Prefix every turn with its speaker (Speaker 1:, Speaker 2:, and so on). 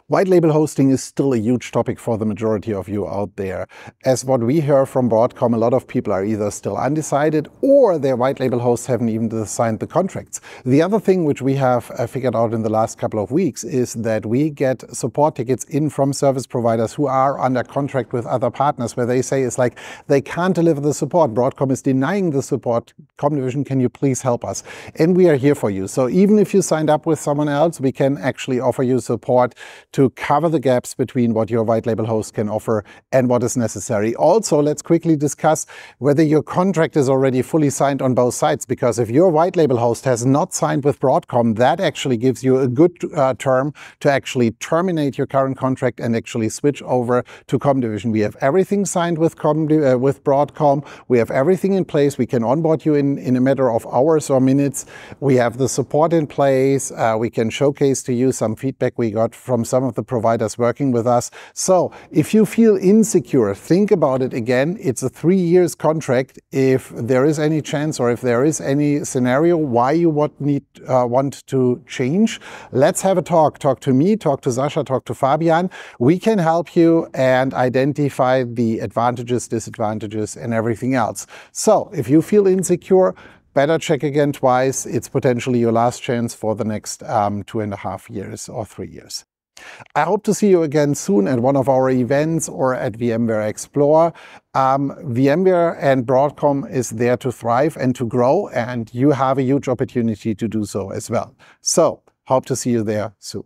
Speaker 1: White label hosting is still a huge topic for the majority of you out there. As what we hear from Broadcom, a lot of people are either still undecided or their white label hosts haven't even signed the contracts. The other thing which we have figured out in the last couple of weeks is that we get support tickets in from service providers who are under contract with other partners where they say it's like they can't deliver the support. Broadcom is denying the support. Comdivision, can you please help us? And we are here for you. So even if you signed up with someone else, we can actually offer you support to cover the gaps between what your white label host can offer and what is necessary. Also, let's quickly discuss whether your contract is already fully signed on both sides, because if your white label host has not signed with Broadcom, that actually gives you a good term to actually terminate your current contract and actually switch over to Comdivision. We have everything signed with Broadcom. We have everything in place. We can onboard you in a matter of hours or minutes. We have the support in place. We can showcase to you some feedback we got from some of the providers working with us. So if you feel insecure, think about it again. It's a 3 years contract. If there is any chance or if there is any scenario why you want to change, let's have a talk. Talk to me, talk to Sasha, talk to Fabian. We can help you and identify the advantages, disadvantages, and everything else. So if you feel insecure, better check again twice. It's potentially your last chance for the next 2.5 years or 3 years. I hope to see you again soon at one of our events or at VMware Explore. VMware and Broadcom is there to thrive and to grow, and you have a huge opportunity to do so as well. So, hope to see you there soon.